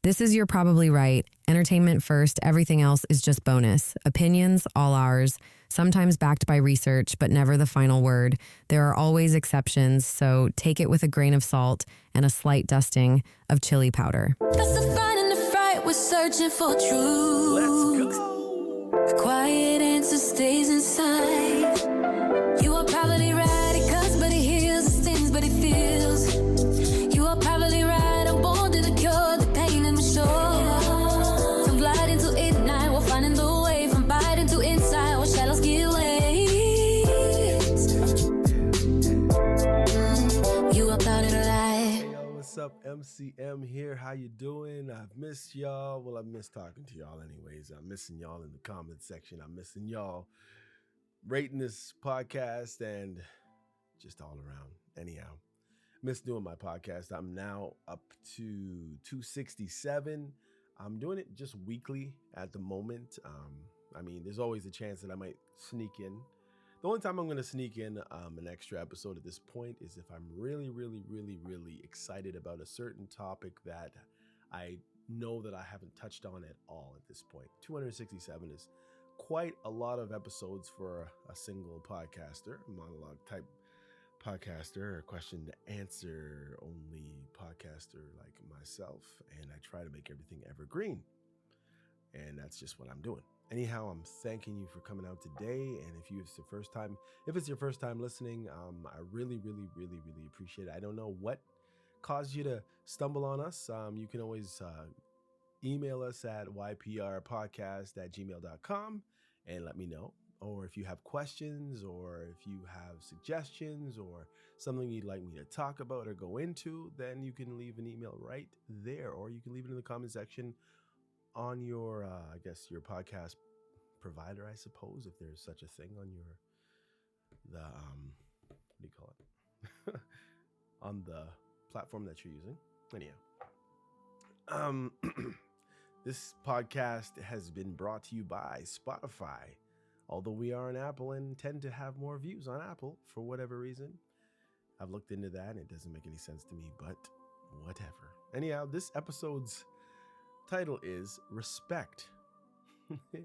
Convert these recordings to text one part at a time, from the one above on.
This is You're Probably Right. Entertainment first, everything else is just bonus. Opinions, all ours. Sometimes backed by research, but never the final word. There are always exceptions, so take it with a grain of salt and a slight dusting of chili powder. That's the fight and the fright, we're searching for truth. Let's go. The quiet answer stays inside. You are probably right, it cuts, but it heals. It stings, but it feels. You are probably right, I'm born to the cure, the pain in my soul. From gliding to ignite, we're finding the way. From biting to inside, where shadows give way. You are clouded alive. Hey, yo, what's up? MCM here. How you doing? I've missed y'all. Well, I've missed talking to y'all anyways. I'm missing y'all in the comment section. I'm missing y'all rating this podcast and just all around. Anyhow, miss doing my podcast. I'm now up to 267. I'm doing it just weekly at the moment. I mean, there's always a chance that I might sneak in. The only time I'm going to sneak in an extra episode at this point is if I'm really excited about a certain topic that I know that I haven't touched on at all at this point. 267 is quite a lot of episodes for a single podcaster, monologue type podcaster, or question to answer only podcaster like myself. And I try to make everything evergreen. And that's just what I'm doing. Anyhow, I'm thanking you for coming out today. And if it's your first time listening, I really appreciate it. I don't know what caused you to stumble on us. You can always email us at yprpodcast@gmail.com and let me know. Or if you have questions, or if you have suggestions, or something you'd like me to talk about or go into, then you can leave an email right there, or you can leave it in the comment section on your, your podcast provider, I suppose, if there's such a thing on what do you call it? On the platform that you're using. Anyhow, this podcast has been brought to you by Spotify. Although we are on Apple and tend to have more views on Apple for whatever reason. I've looked into that and it doesn't make any sense to me, but whatever. Anyhow, this episode's title is Respect.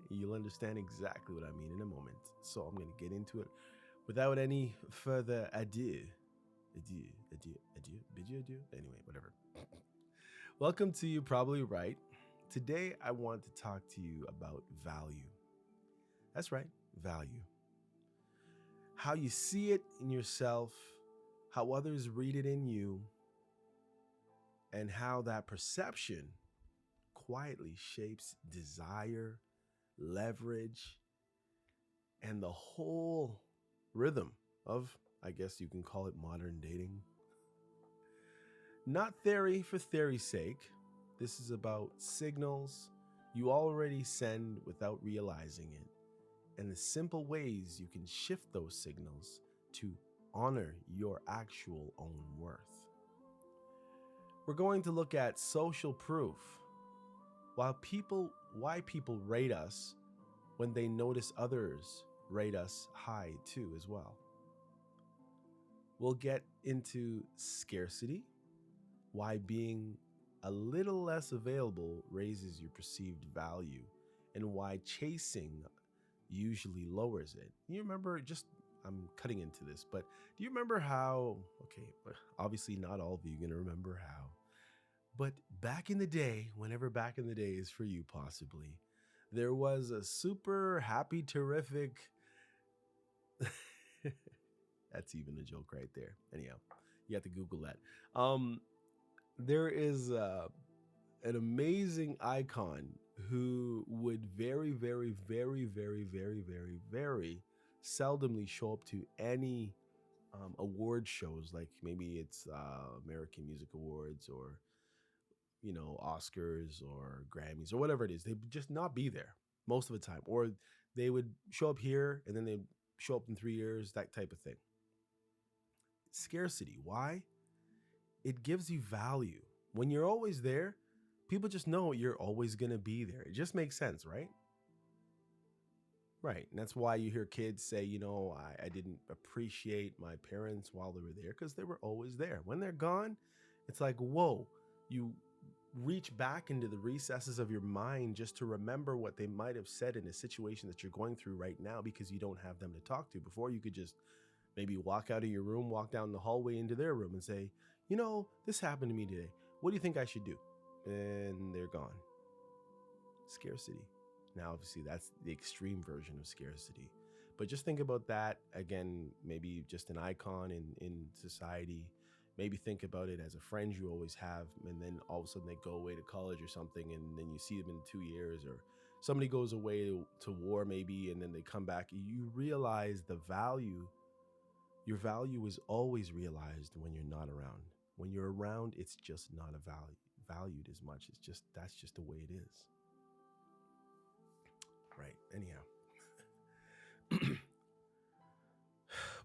You'll understand exactly what I mean in a moment. So I'm going to get into it without any further ado. Anyway, whatever. Welcome to You Probably Right. Today, I want to talk to you about value. That's right, value. How you see it in yourself, how others read it in you, and how that perception quietly shapes desire, leverage, and the whole rhythm of, I guess you can call it, modern dating. Not theory for theory's sake. This is about signals you already send without realizing it, and the simple ways you can shift those signals to honor your actual own worth. We're going to look at social proof. Why people rate us when they notice others rate us high too as well. We'll get into scarcity, why being a little less available raises your perceived value, and why chasing usually lowers it. You remember, I'm cutting into this, but do you remember how, obviously not all of you are going to remember how, but back in the day, whenever back in the day is for you possibly, there was a super happy, terrific, that's even a joke right there. Anyhow, you have to Google that. There is an amazing icon who would very seldomly show up to any award shows, like maybe it's American Music Awards or Oscars or Grammys or whatever it is. They would just not be there most of the time, or they would show up here and then they'd show up in 3 years, that type of thing. Scarcity. Why? It gives you value. When you're always there, people just know you're always going to be there. It just makes sense, right? Right. And that's why you hear kids say, I didn't appreciate my parents while they were there, because they were always there. When they're gone, it's like, whoa, you reach back into the recesses of your mind just to remember what they might have said in a situation that you're going through right now, because you don't have them to talk to. Before, you could just maybe walk out of your room, walk down the hallway into their room and say, this happened to me today. What do you think I should do? And they're gone. Scarcity. Now, obviously, that's the extreme version of scarcity. But just think about that again, maybe just an icon in society. Maybe think about it as a friend you always have, and then all of a sudden they go away to college or something, and then you see them in 2 years, or somebody goes away to war maybe, and then they come back. You realize the value. Your value is always realized when you're not around. When you're around, it's just not valued as much. That's just the way it is. Right. Anyhow,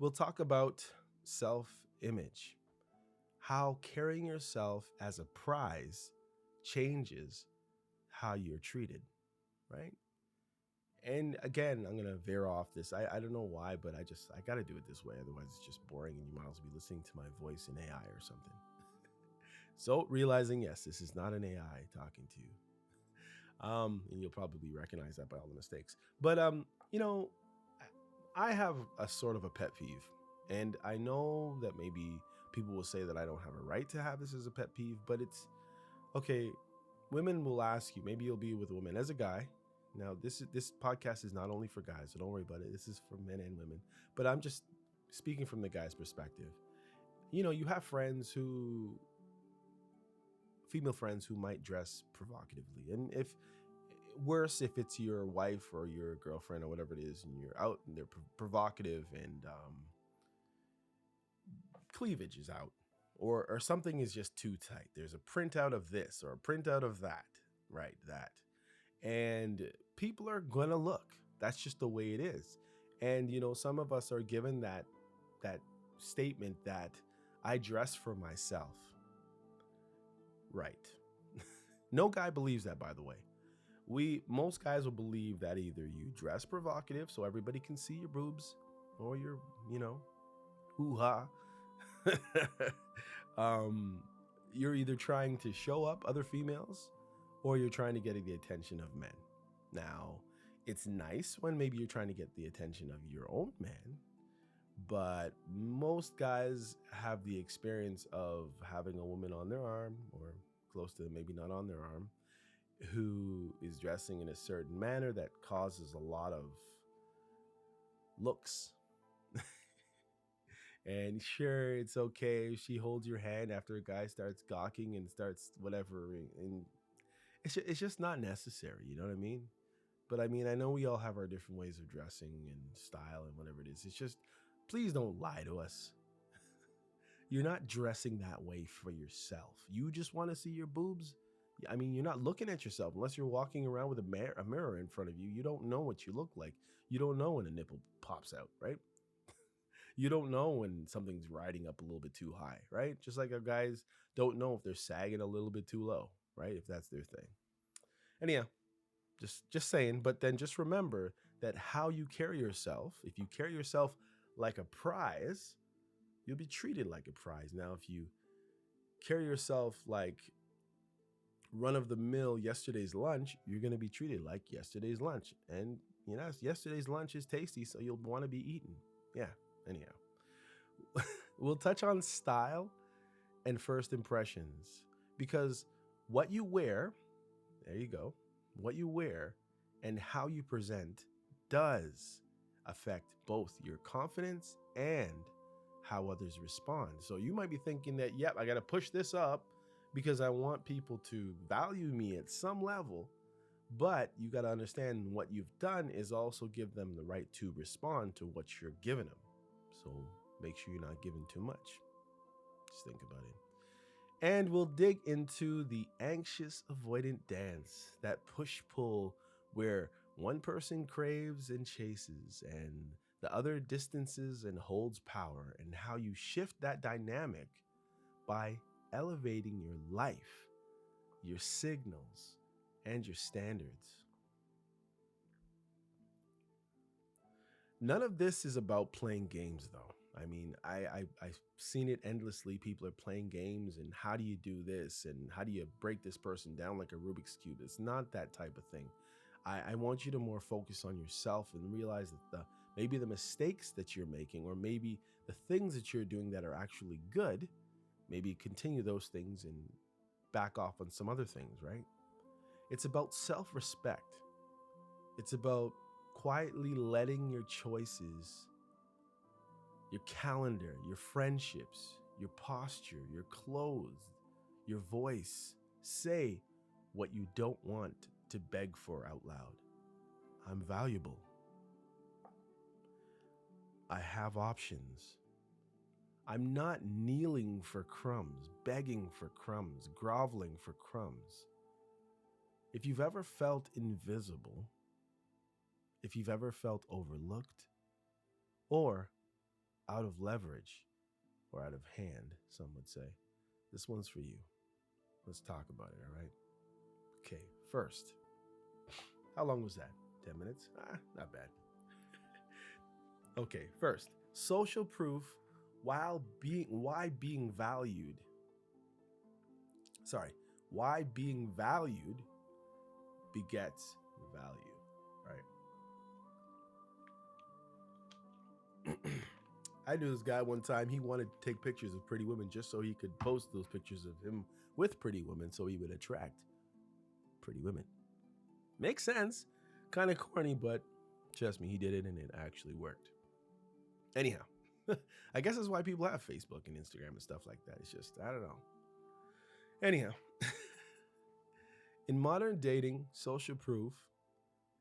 we'll talk about self-image. How carrying yourself as a prize changes how you're treated, right? And again, I'm going to veer off this. I don't know why, but I got to do it this way. Otherwise, it's just boring and you might as well be listening to my voice in AI or something. So realizing, yes, this is not an AI talking to you. And you'll probably recognize that by all the mistakes. But, I have a sort of a pet peeve. And I know that maybe people will say that I don't have a right to have this as a pet peeve, but it's okay. Women will ask you, maybe you'll be with a woman as a guy. Now, this podcast is not only for guys, so don't worry about it. This is for men and women. But I'm just speaking from the guy's perspective. You have female friends who might dress provocatively. And if it's your wife or your girlfriend or whatever it is, and you're out and they're provocative and cleavage is out, or something is just too tight. There's a printout of this or a printout of that, right? That. And people are going to look. That's just the way it is. And, some of us are given that statement that I dress for myself. Right. No guy believes that, by the way. Most guys will believe that either you dress provocative so everybody can see your boobs, or your, hoo-ha. You're either trying to show up other females, or you're trying to get the attention of men. Now, it's nice when maybe you're trying to get the attention of your own man, but most guys have the experience of having a woman on their arm, or close to maybe not on their arm, who is dressing in a certain manner that causes a lot of looks. And sure, it's okay if she holds your hand after a guy starts gawking and starts whatever, and it's just not necessary, you know what I mean? But I know we all have our different ways of dressing and style and whatever it is. It's just, please don't lie to us. You're not dressing that way for yourself. You just want to see your boobs. You're not looking at yourself unless you're walking around with a mirror in front of you. You don't know what you look like. You don't know when a nipple pops out, right? You don't know when something's riding up a little bit too high, right? Just like our guys don't know if they're sagging a little bit too low, right? If that's their thing. Anyhow, just saying, but then just remember that how you carry yourself, if you carry yourself like a prize, you'll be treated like a prize. Now, if you carry yourself like run-of-the-mill yesterday's lunch, you're going to be treated like yesterday's lunch. And, yesterday's lunch is tasty, so you'll want to be eaten. Yeah, anyhow. We'll touch on style and first impressions, because what you wear, there you go, what you wear and how you present does affect both your confidence and how others respond. So you might be thinking that, yep, I got to push this up because I want people to value me at some level. But you got to understand what you've done is also give them the right to respond to what you're giving them. So make sure you're not giving too much. Just think about it. And we'll dig into the anxious avoidant dance, that push-pull where one person craves and chases and the other distances and holds power, and how you shift that dynamic by elevating your life, your signals, and your standards. None of this is about playing games, though. I mean, I've seen it endlessly. People are playing games, and how do you do this, and how do you break this person down like a Rubik's cube? It's not that type of thing. I want you to more focus on yourself and realize that maybe the mistakes that you're making, or maybe the things that you're doing that are actually good, maybe continue those things and back off on some other things, right? It's about self-respect. It's about quietly letting your choices, your calendar, your friendships, your posture, your clothes, your voice say what you don't want to beg for out loud. I'm valuable. I have options. I'm not kneeling for crumbs, begging for crumbs, groveling for crumbs. If you've ever felt invisible, if you've ever felt overlooked, or out of leverage, or out of hand, some would say, this one's for you. Let's talk about it, all right? Okay, first, how long was that? 10 minutes? Not bad. Okay, first, social proof why being valued begets value, right? I knew this guy one time, he wanted to take pictures of pretty women just so he could post those pictures of him with pretty women so he would attract pretty women. Makes sense. Kind of corny, but trust me, he did it and it actually worked. Anyhow, I guess that's why people have Facebook and Instagram and stuff like that. It's just, I don't know. Anyhow, in modern dating, social proof,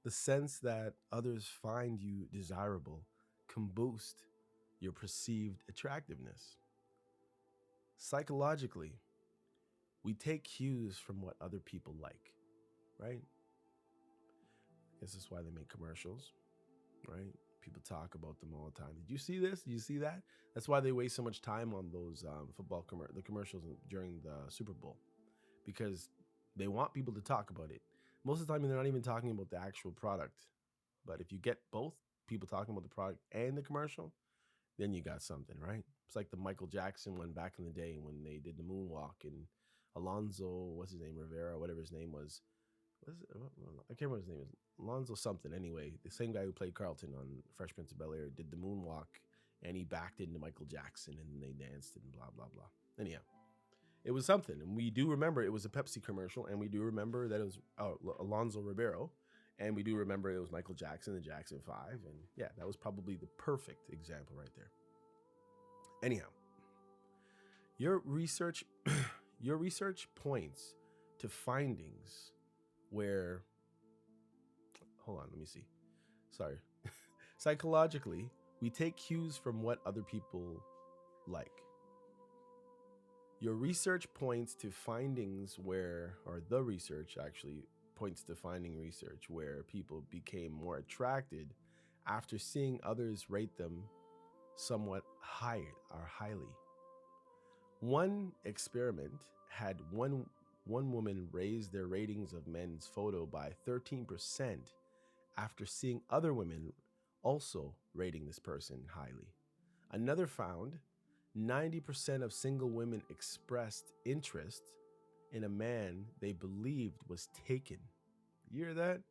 the sense that others find you desirable can boost your perceived attractiveness. Psychologically, we take cues from what other people like, right? I guess that's why they make commercials, right? People talk about them all the time. Did you see this? Did you see that? That's why they waste so much time on those the commercials during the Super Bowl, because they want people to talk about it. Most of the time, they're not even talking about the actual product. But if you get both people talking about the product and the commercial, then you got something, right? It's like the Michael Jackson one back in the day when they did the moonwalk, and Alonzo, what's his name, Rivera, whatever his name was. I can't remember his name. Is Alonzo something. Anyway, the same guy who played Carlton on Fresh Prince of Bel-Air did the moonwalk, and he backed into Michael Jackson, and they danced and blah blah blah. Anyhow, it was something, and we do remember it was a Pepsi commercial, and we do remember that it was Alonzo Ribeiro, and we do remember it was Michael Jackson, the Jackson 5, and yeah, that was probably the perfect example right there. Anyhow, your research points to findings where, hold on, let me see. Sorry. Psychologically, we take cues from what other people like. Your research points to findings where, or the research actually points to finding research where people became more attracted after seeing others rate them somewhat high or highly. One experiment had one woman raise their ratings of men's photo by 13% after seeing other women also rating this person highly. Another found 90% of single women expressed interest in a man they believed was taken. You hear that?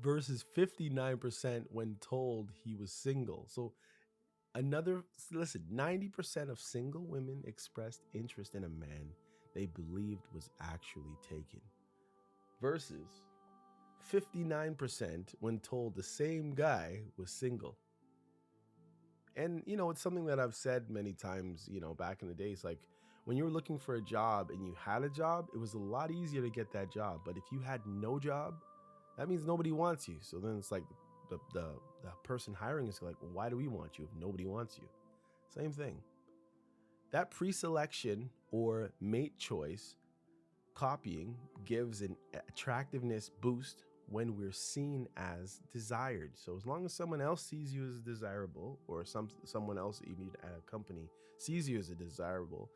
Versus 59% when told he was single. So 90% of single women expressed interest in a man they believed was actually taken, versus 59% when told the same guy was single. And, it's something that I've said many times, back in the days, like when you were looking for a job and you had a job, it was a lot easier to get that job. But if you had no job, that means nobody wants you. So then it's like the person hiring is like, well, why do we want you if nobody wants you? Same thing. That pre-selection or mate choice copying gives an attractiveness boost when we're seen as desired. So as long as someone else sees you as desirable, or someone else even at a company sees you as a desirable,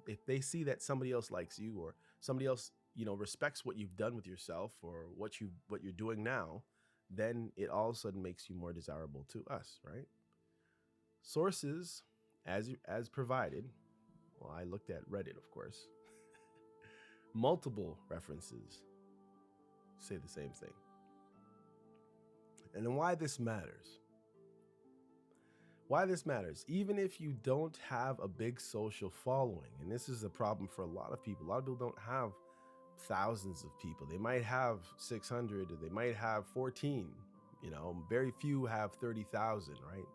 if they see that somebody else likes you, or somebody else respects what you've done with yourself, or what you're doing now, then it all of a sudden makes you more desirable to us, right? Sources, as provided, well, I looked at Reddit, of course. Multiple references say the same thing. And then why this matters. Why this matters, even if you don't have a big social following, and this is a problem for a lot of people. A lot of people don't have thousands of people. They might have 600, or they might have 14. Very few have 30,000, right?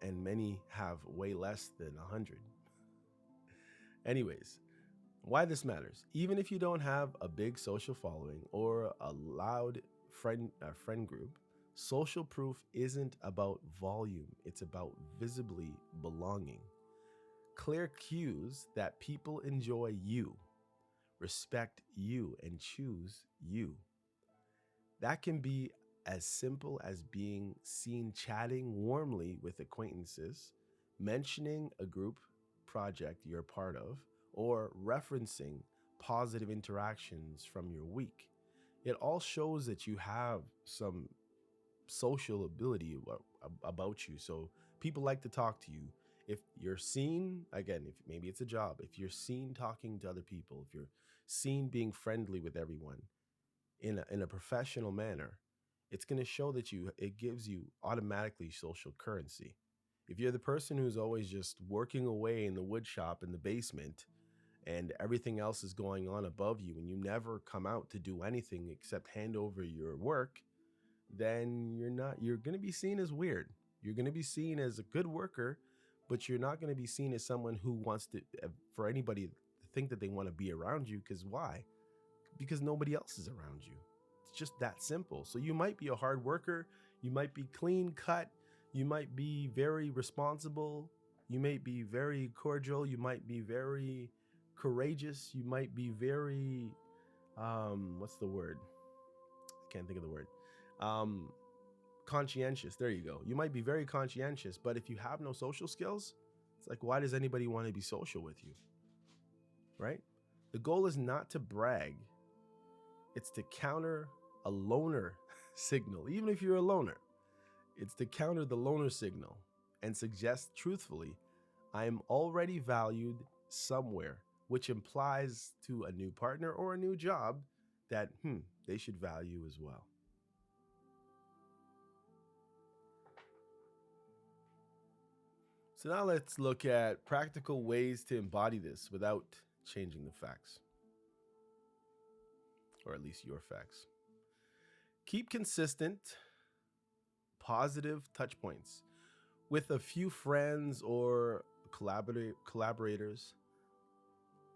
And many have way less than 100. Anyways, why this matters, even if you don't have a big social following or a loud friend group, social proof isn't about volume, it's about visibly belonging. Clear cues that people enjoy you, respect you, and choose you. That can be as simple as being seen chatting warmly with acquaintances, mentioning a group project you're part of, or referencing positive interactions from your week. It all shows that you have some social ability about you. So people like to talk to you. If you're seen, again, if maybe it's a job, if you're seen talking to other people, if you're seen being friendly with everyone in a professional manner, it's going to show that it gives you automatically social currency. If you're the person who's always just working away in the wood shop in the basement and everything else is going on above you and you never come out to do anything except hand over your work, then you're going to be seen as weird. You're going to be seen as a good worker, but you're not going to be seen as someone who wants to, for anybody to think that they want to be around you. Because why? Because nobody else is around you. It's just that simple. So you might be a hard worker, you might be clean cut, you might be very responsible, you might be very cordial, you might be very courageous, you might be very what's the word? I can't think of the word. Conscientious. There you go. You might be very conscientious, but if you have no social skills, it's like, why does anybody want to be social with you? Right? The goal is not to brag. It's to counter a loner signal. Even if you're a loner, it's to counter the loner signal and suggest truthfully, I am already valued somewhere, which implies to a new partner or a new job that they should value as well. So now let's look at practical ways to embody this without changing the facts, or at least your facts. Keep consistent, positive touch points with a few friends or collaborators.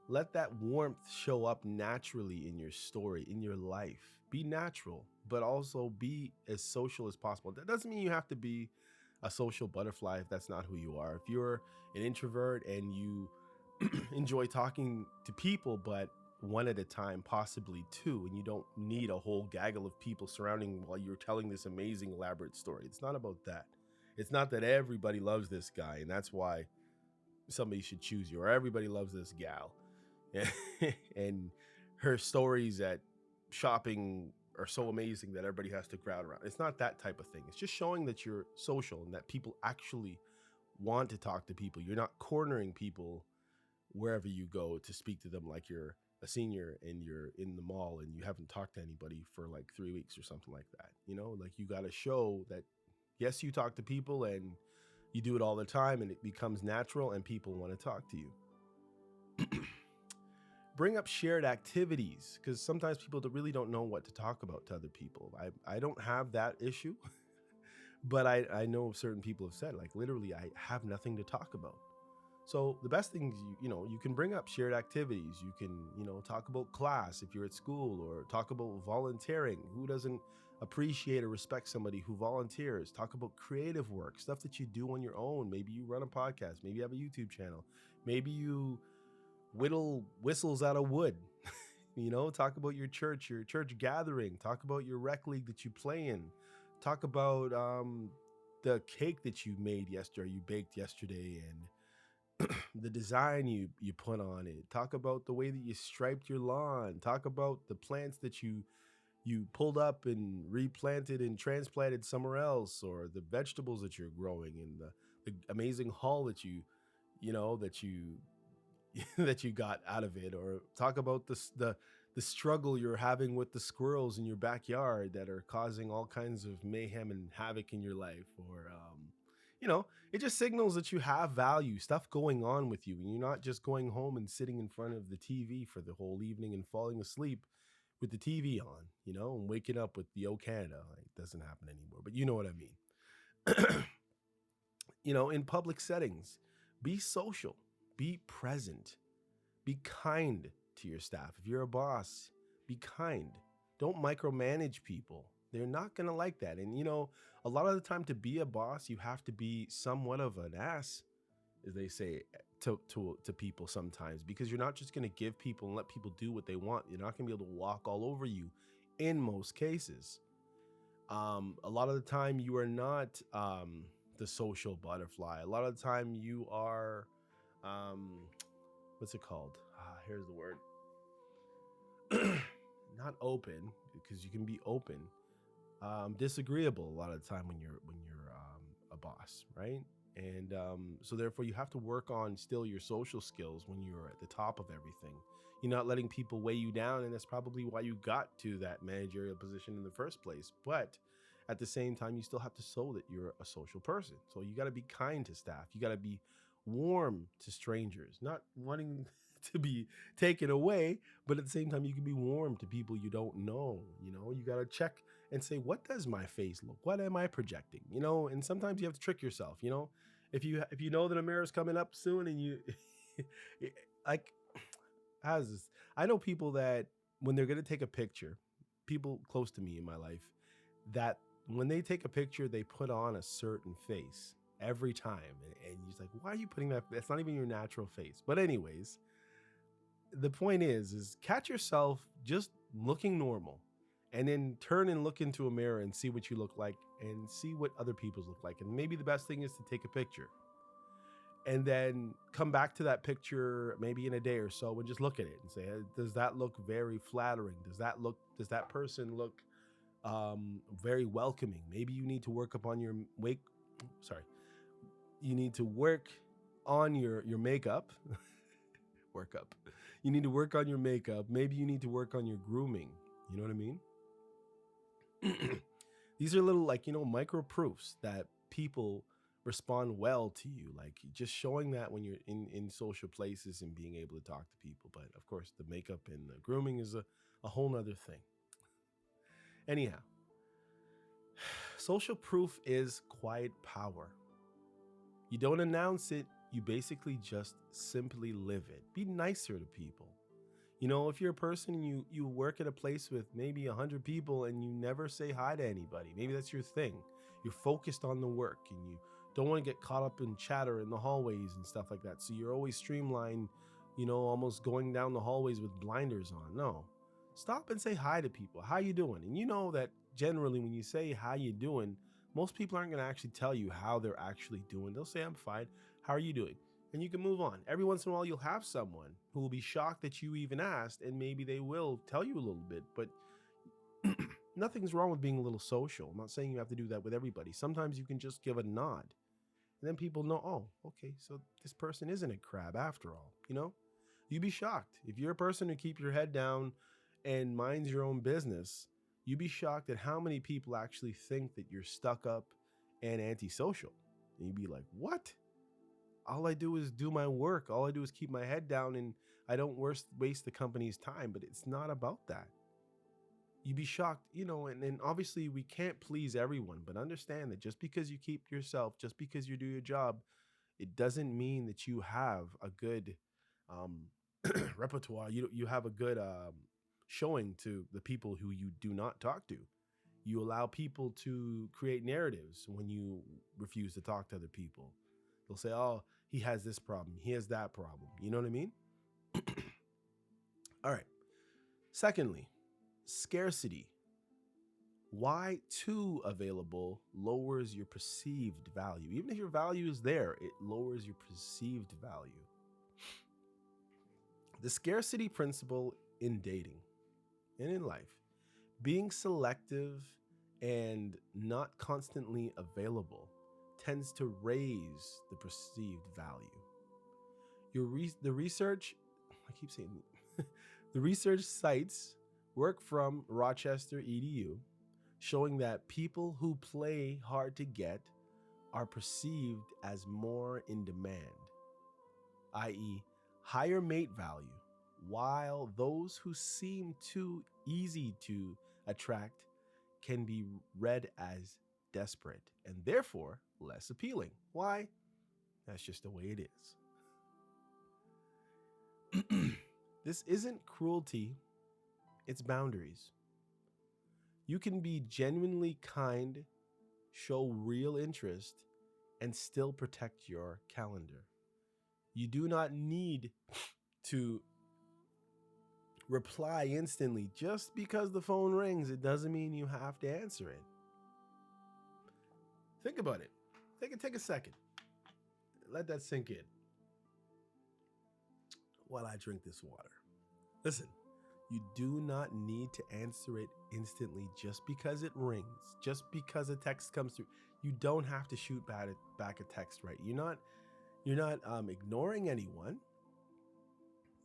Let that warmth show up naturally in your story, in your life. Be natural, but also be as social as possible. That doesn't mean you have to be a social butterfly if that's not who you are. If you're an introvert and you enjoy talking to people, but one at a time, possibly two, and you don't need a whole gaggle of people surrounding while you're telling this amazing, elaborate story. It's not about that. It's not that everybody loves this guy, and that's why somebody should choose you, or everybody loves this gal. And her stories at shopping are so amazing that everybody has to crowd around. It's not that type of thing. It's just showing that you're social and that people actually want to talk to people. You're not cornering people wherever you go to speak to them like you're a senior and you're in the mall and you haven't talked to anybody for like 3 weeks or something like that. Like you got to show that, yes, you talk to people and you do it all the time and it becomes natural and people want to talk to you. Bring up shared activities, because sometimes people really don't know what to talk about to other people. I don't have that issue, but I know certain people have said, like, literally, I have nothing to talk about. So the best thing is, you can bring up shared activities. You can, talk about class if you're at school, or talk about volunteering. Who doesn't appreciate or respect somebody who volunteers? Talk about creative work, stuff that you do on your own. Maybe you run a podcast. Maybe you have a YouTube channel. Maybe you whittle whistles out of wood. Talk about your church gathering. Talk about your rec league that you play in. Talk about the cake that you made yesterday, you baked yesterday, and the design you put on it. Talk about the way that you striped your lawn. Talk about the plants that you you pulled up and replanted and transplanted somewhere else, or the vegetables that you're growing, and the amazing haul that you that you got out of it, or talk about the struggle you're having with the squirrels in your backyard that are causing all kinds of mayhem and havoc in your life, or it just signals that you have value, stuff going on with you, and you're not just going home and sitting in front of the TV for the whole evening and falling asleep with the TV on, and waking up with the "Oh Canada." Like, it doesn't happen anymore, but you know what I mean. In public settings, be social, be present, be kind to your staff. If you're a boss, be kind. Don't micromanage people. They're not going to like that. And, a lot of the time, to be a boss, you have to be somewhat of an ass, as they say, to people sometimes, because you're not just going to give people and let people do what they want. You're not going to be able to walk all over you in most cases. A lot of the time, you are not the social butterfly. A lot of the time, you are, what's it called? Here's the word. Not open, because you can be open. Disagreeable a lot of the time when you're a boss, right? And so therefore, you have to work on still your social skills when you're at the top of everything. You're not letting people weigh you down, and that's probably why you got to that managerial position in the first place. But at the same time, you still have to show that you're a social person. So you got to be kind to staff. You got to be warm to strangers, not wanting to be taken away, but at the same time, you can be warm to people you don't know. You got to check and say, what does my face look? What am I projecting? And sometimes you have to trick yourself. If you know that a mirror's coming up soon, and you like, how's this? I know people that when they're going to take a picture, people close to me in my life, that when they take a picture, they put on a certain face every time. And you're just like, why are you putting that? That's not even your natural face. But anyways, the point is catch yourself just looking normal, and then turn and look into a mirror and see what you look like and see what other people's look like. And maybe the best thing is to take a picture and then come back to that picture maybe in a day or so and just look at it and say, does that look very flattering? Does that person look very welcoming? Maybe you need to work upon you need to work on your makeup. You need to work on your makeup. Maybe you need to work on your grooming. You know what I mean? These are little, micro proofs that people respond well to you. Like, just showing that when you're in social places and being able to talk to people. But of course, the makeup and the grooming is a whole nother thing. Anyhow, social proof is quiet power. You don't announce it. You basically just simply live it. Be nicer to people. If you're a person and you work at a place with maybe 100 people and you never say hi to anybody, maybe that's your thing. You're focused on the work and you don't want to get caught up in chatter in the hallways and stuff like that. So you're always streamlined, almost going down the hallways with blinders on. No, stop and say hi to people. How you doing? And you know that generally when you say how you doing, most people aren't going to actually tell you how they're actually doing. They'll say, I'm fine. How are you doing? And you can move on. Every once in a while, you'll have someone who will be shocked that you even asked, and maybe they will tell you a little bit, but nothing's wrong with being a little social. I'm not saying you have to do that with everybody. Sometimes you can just give a nod, and then people know, oh, okay, so this person isn't a crab after all, You'd be shocked. If you're a person who keeps your head down and minds your own business, you'd be shocked at how many people actually think that you're stuck up and antisocial. And you'd be like, what? All I do is do my work. All I do is keep my head down, and I don't waste the company's time. But it's not about that. You'd be shocked, and obviously we can't please everyone, but understand that just because you keep yourself, just because you do your job, it doesn't mean that you have a good repertoire. You have a good showing to the people who you do not talk to. You allow people to create narratives when you refuse to talk to other people. They'll say, oh, he has this problem. He has that problem. You know what I mean? All right. Secondly, scarcity. Why too available lowers your perceived value. Even if your value is there, it lowers your perceived value. The scarcity principle in dating and in life Being selective and not constantly available tends to raise the perceived value. The research, I keep saying, the research cites work from Rochester EDU showing that people who play hard to get are perceived as more in demand, i.e., higher mate value, while those who seem too easy to attract can be read as desperate and therefore less appealing. Why? That's just the way it is. This isn't cruelty, it's boundaries. You can be genuinely kind, show real interest, and still protect your calendar. You do not need to reply instantly. Just because the phone rings, it doesn't mean you have to answer it. Think about it. Take a second. Let that sink in while I drink this water. Listen, you do not need to answer it instantly just because it rings, just because a text comes through. You don't have to shoot back a text, right? You're not ignoring anyone.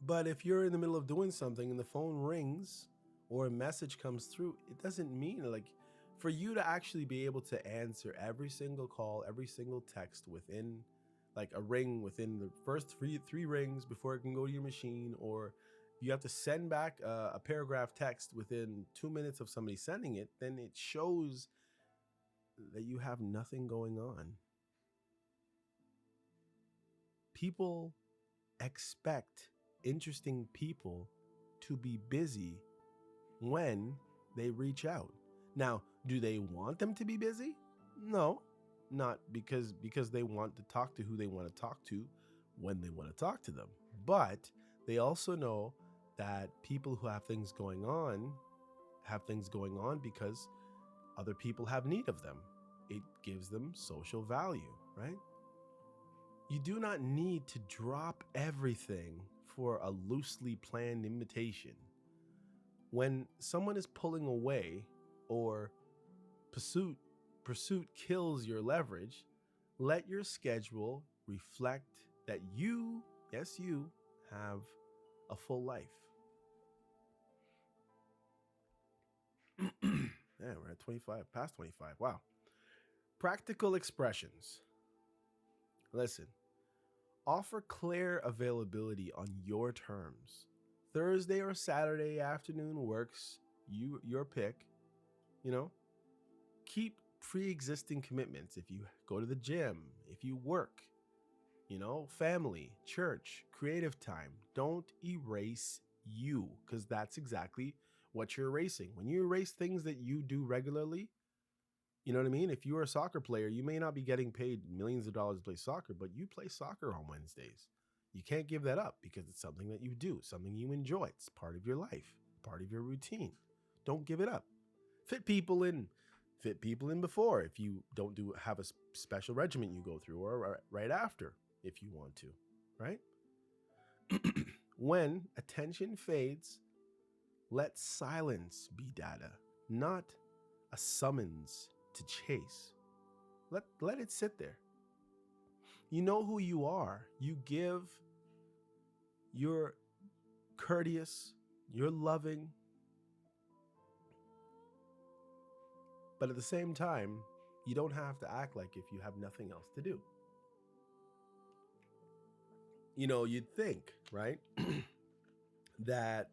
But if you're in the middle of doing something and the phone rings or a message comes through, it doesn't mean like for you to actually be able to answer every single call, every single text within like a ring within the first three rings before it can go to your machine, or you have to send back a paragraph text within 2 minutes of somebody sending it, then it shows that you have nothing going on. People expect interesting people to be busy when they reach out. Now, do they want them to be busy? No, not because they want to talk to who they want to talk to when they want to talk to them. But they also know that people who have things going on because other people have need of them. It gives them social value, right? You do not need to drop everything for a loosely planned invitation. When someone is pulling away or pursuit kills your leverage, let your schedule reflect that you, yes, you, have a full life. Yeah, we're at 25, past 25. Wow. Practical expressions. Listen, offer clear availability on your terms. Thursday or Saturday afternoon works, your pick. Keep pre-existing commitments. If you go to the gym, if you work, family, church, creative time, don't erase you, because that's exactly what you're erasing. When you erase things that you do regularly, you know what I mean? If you're a soccer player, you may not be getting paid millions of dollars to play soccer, but you play soccer on Wednesdays. You can't give that up because it's something that you do, something you enjoy. It's part of your life, part of your routine. Don't give it up. Fit people in before if you don't have a special regimen you go through, or right after if you want to, right? When attention fades, let silence be data, not a summons to chase. Let it sit there. You know who you are. You give, you're courteous, you're loving, but at the same time, you don't have to act like if you have nothing else to do. You'd think, right, that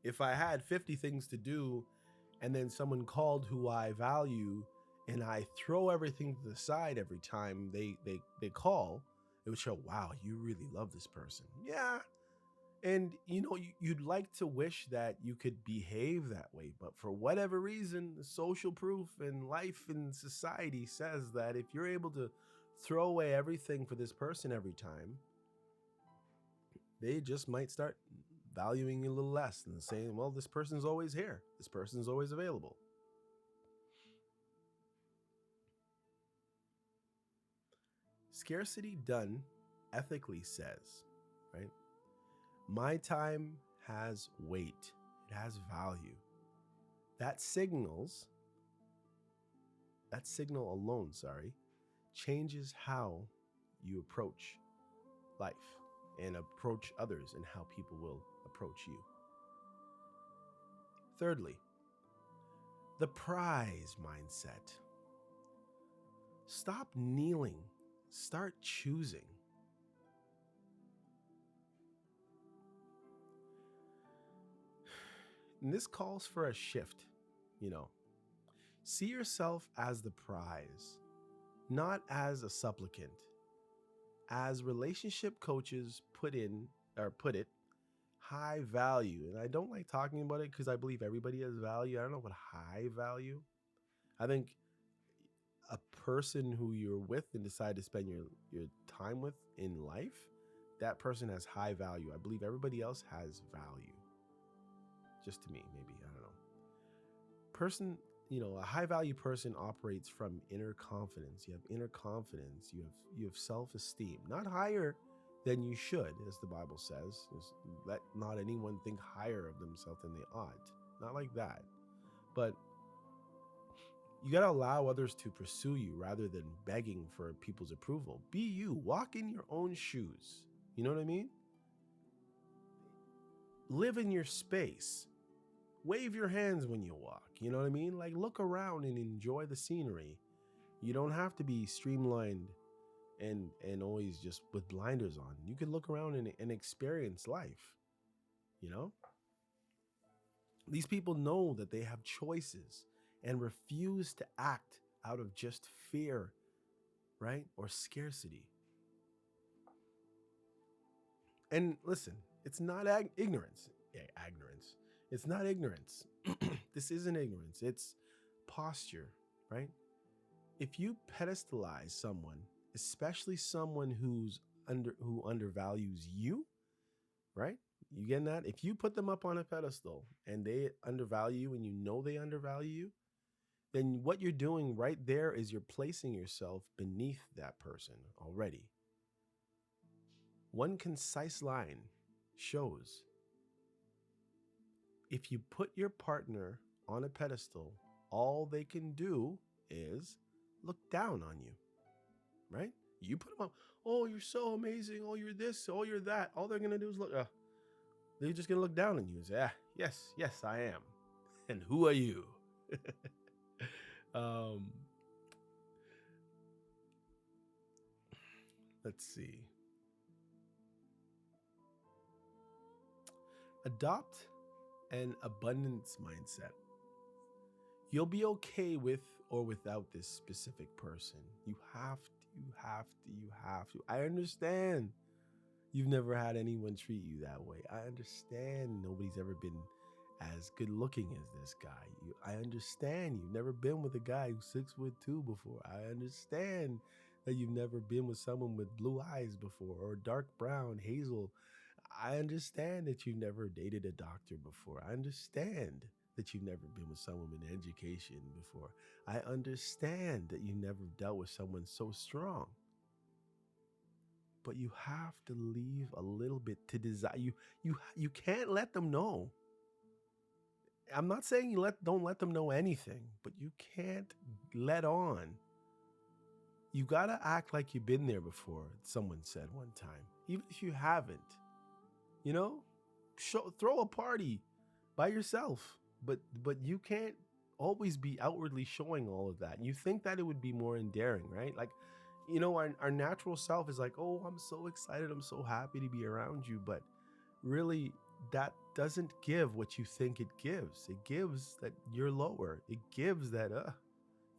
if I had 50 things to do and then someone called who I value and I throw everything to the side every time they call, it would show, wow, you really love this person. Yeah. And, you'd like to wish that you could behave that way. But for whatever reason, the social proof and life in society says that if you're able to throw away everything for this person every time, they just might start valuing you a little less and saying, well, this person's always here. This person's always available. Scarcity done ethically says, right? My time has weight. It has value. That signals, that signal alone, changes how you approach life and approach others and how people will approach you. Thirdly, the prize mindset. Stop kneeling, start choosing. And this calls for a shift, See yourself as the prize, not as a supplicant. As relationship coaches put it, high value. And I don't like talking about it because I believe everybody has value. I don't know what high value. I think a person who you're with and decide to spend your time with in life, that person has high value. I believe everybody else has value. Just to me, maybe, I don't know. A high value person operates from inner confidence. You have inner confidence. You have self-esteem, not higher than you should, as the Bible says. Let not anyone think higher of themselves than they ought. Not like that. But you got to allow others to pursue you rather than begging for people's approval. Be you. Walk in your own shoes. You know what I mean? Live in your space. Wave your hands when you walk. You know what I mean? Like, look around and enjoy the scenery. You don't have to be streamlined and always just with blinders on. You can look around and experience life. These people know that they have choices and refuse to act out of just fear, right? Or scarcity. And listen, it's not ignorance. Ignorance. It's not ignorance. This isn't ignorance. It's posture, right? If you pedestalize someone, especially someone who undervalues you, right? You getting that? If you put them up on a pedestal and they undervalue you and you know they undervalue you, then what you're doing right there is you're placing yourself beneath that person already. One concise line shows if you put your partner on a pedestal, all they can do is look down on you, right? You put them up, oh, you're so amazing, oh, you're this, oh, you're that. All they're going to do is look, they're just going to look down on you and say, yes, I am. And who are you? Let's see. Adopt an abundance mindset. You'll be okay with or without this specific person. You have to. I understand you've never had anyone treat you that way. I understand nobody's ever been as good looking as this guy. I understand you've never been with a guy who's 6'2" before. I understand that you've never been with someone with blue eyes before or dark brown, hazel. I understand that you've never dated a doctor before. I understand that you've never been with someone with education before. I understand that you never dealt with someone so strong. But you have to leave a little bit to desire. You can't let them know. I'm not saying don't let them know anything, but you can't let on. You gotta act like you've been there before, someone said one time. Even if you haven't. Throw a party by yourself, but you can't always be outwardly showing all of that. You think that it would be more endearing, right? Like, our natural self is like, oh, I'm so excited, I'm so happy to be around you, but really that doesn't give what you think it gives. It gives that you're lower. It gives that,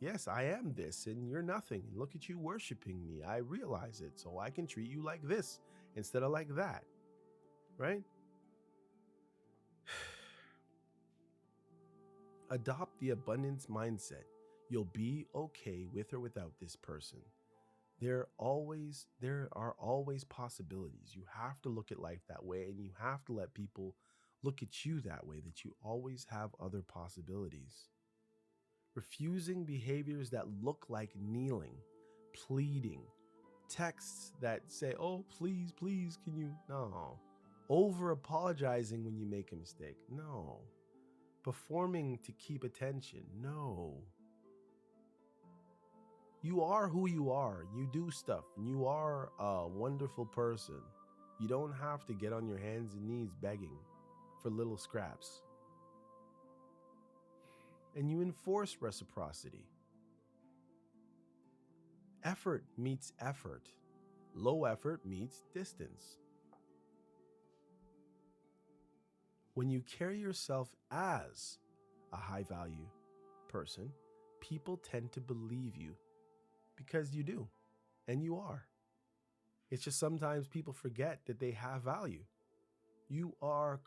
yes, I am this and you're nothing. And look at you worshiping me. I realize it, so I can treat you like this instead of like that. Right? Adopt the abundance mindset. You'll be okay with or without this person. There are always possibilities. You have to look at life that way, and you have to let people look at you that way, that you always have other possibilities. Refusing behaviors that look like kneeling, pleading, texts that say, oh, please, can you? No. Over apologizing when you make a mistake. No. performing to keep attention. No. You are who you are. You do stuff, and you are a wonderful person. You don't have to get on your hands and knees begging for little scraps. And you enforce reciprocity. Effort meets effort. Low effort meets distance. When you carry yourself as a high value person, people tend to believe you because you do, and you are. It's just sometimes people forget that they have value. You are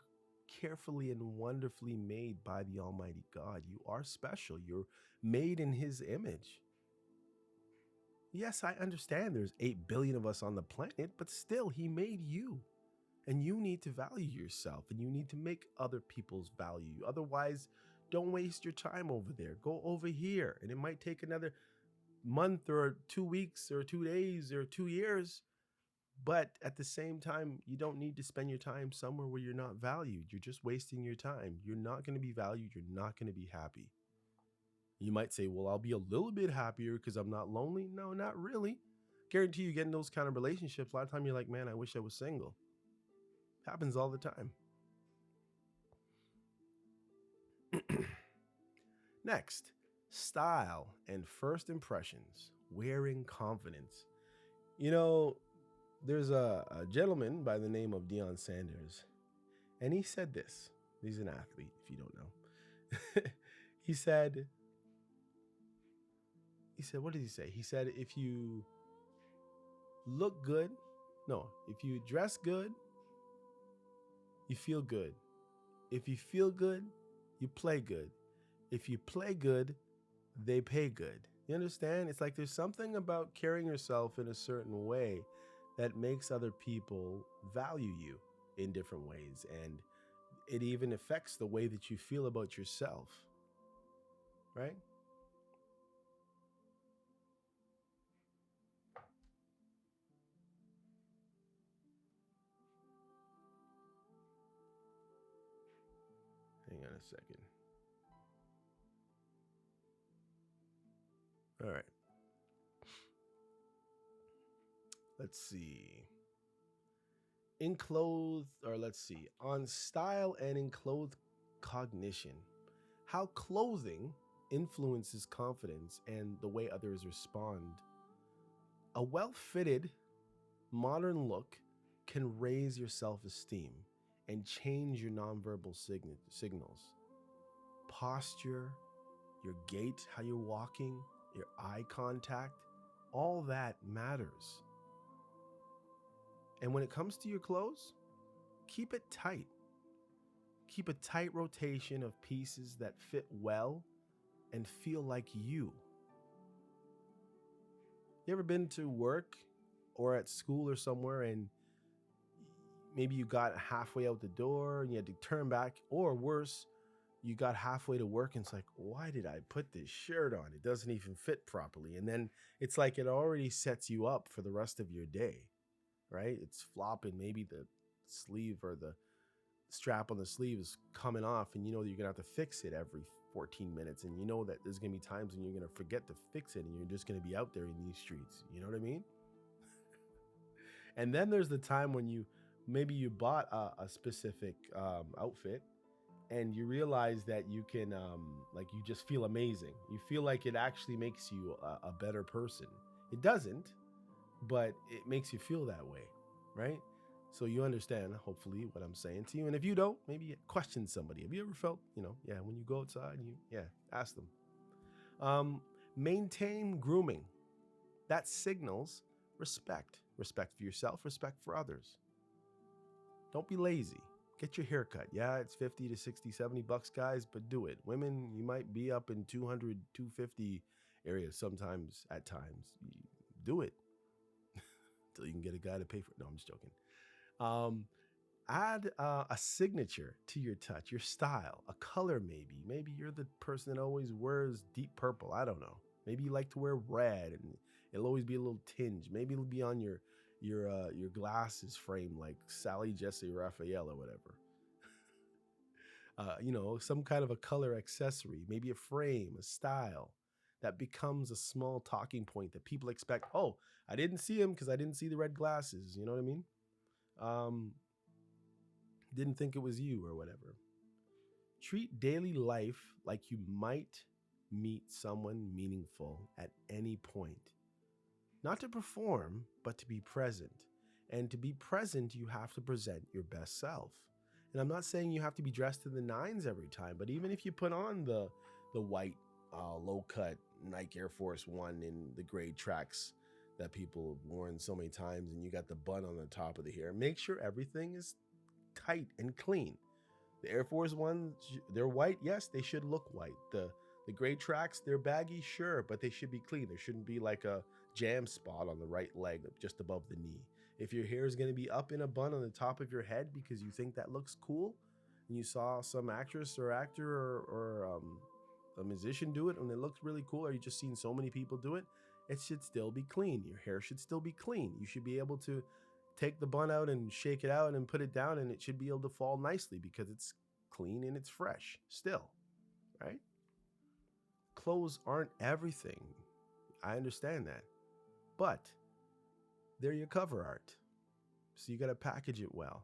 carefully and wonderfully made by the Almighty God. You are special. You're made in His image. Yes, I understand there's 8 billion of us on the planet, but still, He made you. And you need to value yourself, and you need to make other people's value you. Otherwise, don't waste your time over there. Go over here, and it might take another month or 2 weeks or 2 days or 2 years. But at the same time, you don't need to spend your time somewhere where you're not valued. You're just wasting your time. You're not going to be valued. You're not going to be happy. You might say, well, I'll be a little bit happier because I'm not lonely. No, not really. Guarantee you get in those kind of relationships. A lot of time you're like, man, I wish I was single. Happens all the time. Next, style and first impressions. Wearing confidence. You know, there's a gentleman by the name of Deion Sanders, and he said this. He's an athlete, if you don't know. He said, what did he say? He said, if you look good, if you dress good, you feel good. If you feel good, you play good. If you play good, they pay good. You understand? It's like there's something about carrying yourself in a certain way that makes other people value you in different ways. And it even affects the way that you feel about yourself. Right? Hang on a second. All right. Let's see. On style and enclothed cognition. How clothing influences confidence and the way others respond. A well-fitted, modern look can raise your self-esteem and change your nonverbal signals. Posture, your gait, how you're walking, your eye contact, all that matters. And when it comes to your clothes, keep it tight. Keep a tight rotation of pieces that fit well and feel like you. You ever been to work or at school or somewhere and maybe you got halfway out the door and you had to turn back, or worse, you got halfway to work and it's like, why did I put this shirt on? It doesn't even fit properly. And then it's like it already sets you up for the rest of your day, right? It's flopping. Maybe the sleeve or the strap on the sleeve is coming off, and you know that you're going to have to fix it every 14 minutes. And you know that there's going to be times when you're going to forget to fix it and you're just going to be out there in these streets. You know what I mean? And then there's the time when you bought a specific outfit and you realize that you can, you just feel amazing. You feel like it actually makes you a better person. It doesn't, but it makes you feel that way, right? So you understand, hopefully, what I'm saying to you. And if you don't, maybe question somebody. Have you ever felt, when you go outside, ask them. Maintain grooming. That signals respect. Respect for yourself, respect for others. Don't be lazy. Get your hair cut. Yeah, it's 50 to 60, 70 bucks, guys, but do it. Women, you might be up in 200, 250 areas sometimes at times. Do it until you can get a guy to pay for it. No, I'm just joking. Add a signature to your touch, your style, a color maybe. Maybe you're the person that always wears deep purple. I don't know. Maybe you like to wear red and it'll always be a little tinge. Maybe it'll be on your glasses frame like Sally Jesse Raphael or whatever. some kind of a color accessory, maybe a frame, a style that becomes a small talking point that people expect. Oh, I didn't see him because I didn't see the red glasses. You know what I mean? Um, didn't think it was you or whatever. Treat daily life like you might meet someone meaningful at any point. Not to perform, but to be present. And to be present, you have to present your best self. And I'm not saying you have to be dressed to the nines every time, but even if you put on the white low cut Nike Air Force One in the gray tracks that people have worn so many times, and you got the bun on the top of the hair, make sure everything is tight and clean. The Air Force Ones, they're white. Yes, they should look white. The gray tracks, they're baggy, sure, but they should be clean. There shouldn't be like a jam spot on the right leg just above the knee. If your hair is going to be up in a bun on the top of your head because you think that looks cool, and you saw some actress or actor or a musician do it and it looked really cool, or you just seen so many people do it, it should still be clean. Your hair should still be clean. You should be able to take the bun out and shake it out and put it down, and it should be able to fall nicely because it's clean and it's fresh still, right? Clothes aren't everything. I understand that. But they're your cover art. So you got to package it well.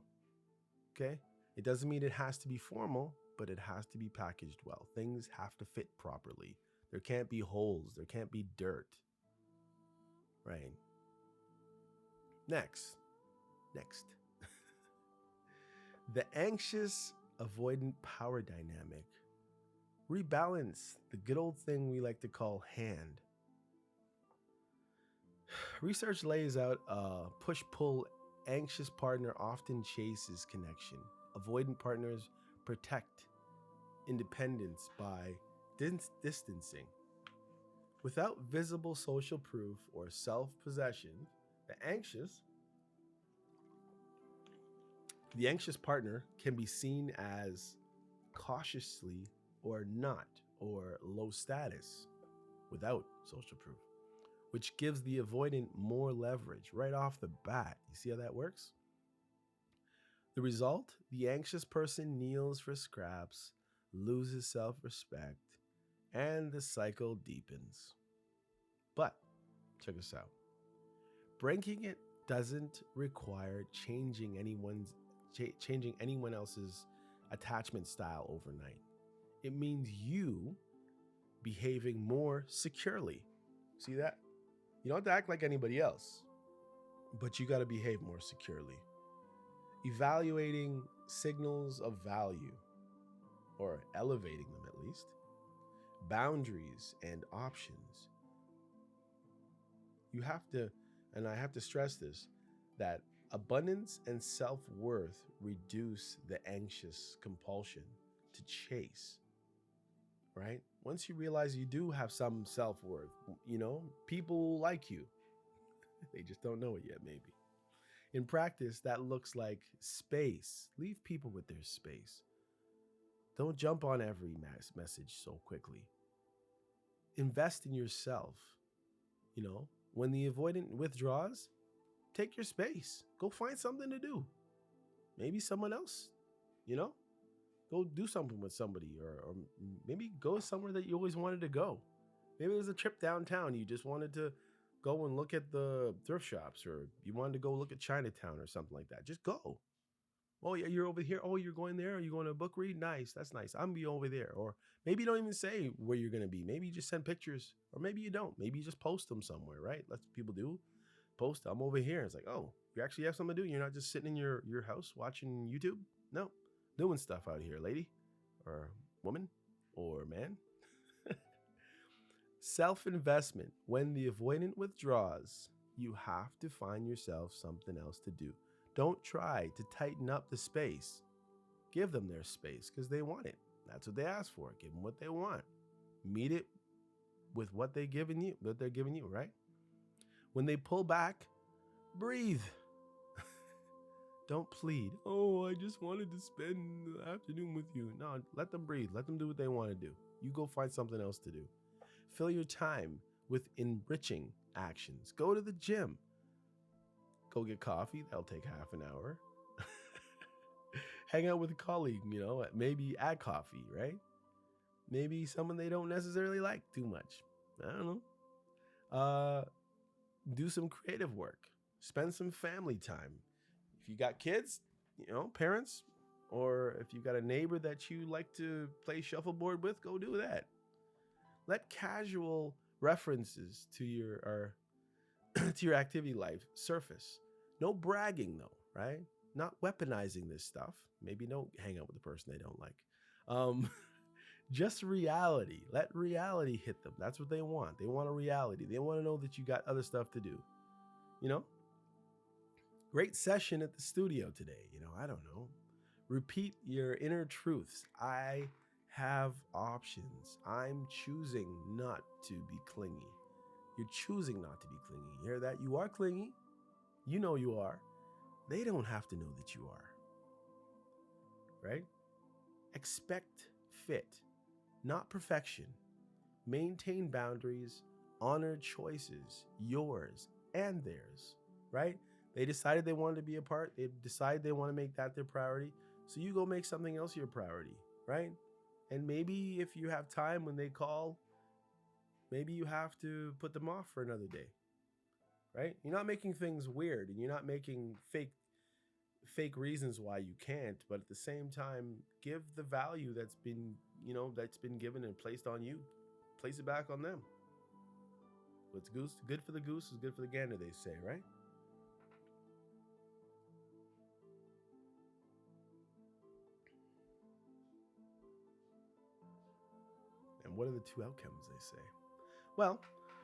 Okay? It doesn't mean it has to be formal, but it has to be packaged well. Things have to fit properly. There can't be holes. There can't be dirt. Right? Next. The anxious avoidant power dynamic. Rebalance, the good old thing we like to call hand. Research lays out a push-pull. Anxious partner often chases connection. Avoidant partners protect independence by distancing. Without visible social proof or self-possession, the anxious partner can be seen as cautiously or not, or low status without social proof, which gives the avoidant more leverage right off the bat. You see how that works? The result, the anxious person kneels for scraps, loses self-respect, and the cycle deepens. But check this out. Breaking it doesn't require changing anyone else's attachment style overnight. It means you behaving more securely. See that? You don't have to act like anybody else, but you got to behave more securely. Evaluating signals of value, or elevating them at least, boundaries and options. You have to, and I have to stress this, that abundance and self-worth reduce the anxious compulsion to chase, right? Once you realize you do have some self-worth, people like you. They just don't know it yet, maybe. In practice, that looks like space. Leave people with their space. Don't jump on every message so quickly. Invest in yourself. When the avoidant withdraws, take your space. Go find something to do. Maybe someone else, go do something with somebody, or maybe go somewhere that you always wanted to go. Maybe there's a trip downtown. You just wanted to go and look at the thrift shops, or you wanted to go look at Chinatown or something like that. Just go. Oh, yeah, you're over here. Oh, you're going there? Are you going to a book read? Nice. That's nice. I'm going to be over there. Or maybe you don't even say where you're going to be. Maybe you just send pictures, or maybe you don't. Maybe you just post them somewhere, right? That's what people do. Post, I'm over here. It's like, oh, you actually have something to do. You're not just sitting in your house watching YouTube. No, doing stuff out here, lady or woman or man. Self-investment. When the avoidant withdraws, you have to find yourself something else to do. Don't try to tighten up the space. Give them their space because they want it. That's what they asked for. Give them what they want. Meet it with what they're giving you, right? When they pull back, breathe. Don't plead. Oh, I just wanted to spend the afternoon with you. No, let them breathe. Let them do what they want to do. You go find something else to do. Fill your time with enriching actions. Go to the gym. Go get coffee. That'll take half an hour. Hang out with a colleague, maybe at coffee, right? Maybe someone they don't necessarily like too much. I don't know. Do some creative work. Spend some family time. If you got kids, parents, or if you got a neighbor that you like to play shuffleboard with, go do that. Let casual references to your or to your activity life surface. No bragging though, right? Not weaponizing this stuff. Maybe don't hang out with the person they don't like. Um, just reality. Let reality hit them. That's what they want. They want a reality. They want to know that you got other stuff to do. You know, great session at the studio today. I don't know. Repeat your inner truths. I have options. I'm choosing not to be clingy. You're choosing not to be clingy. You hear that? You are clingy. You know you are. They don't have to know that you are. Right? Expect fit, not perfection. Maintain boundaries, honor choices, yours and theirs, right? They decided they wanted to be apart. They decide they want to make that their priority. So you go make something else your priority, right? And maybe if you have time when they call, maybe you have to put them off for another day, right? You're not making things weird and you're not making fake reasons why you can't, but at the same time, give the value that's been given and placed on you, place it back on them. What's good for the goose is good for the gander, they say, right? And what are the two outcomes, they say? Well,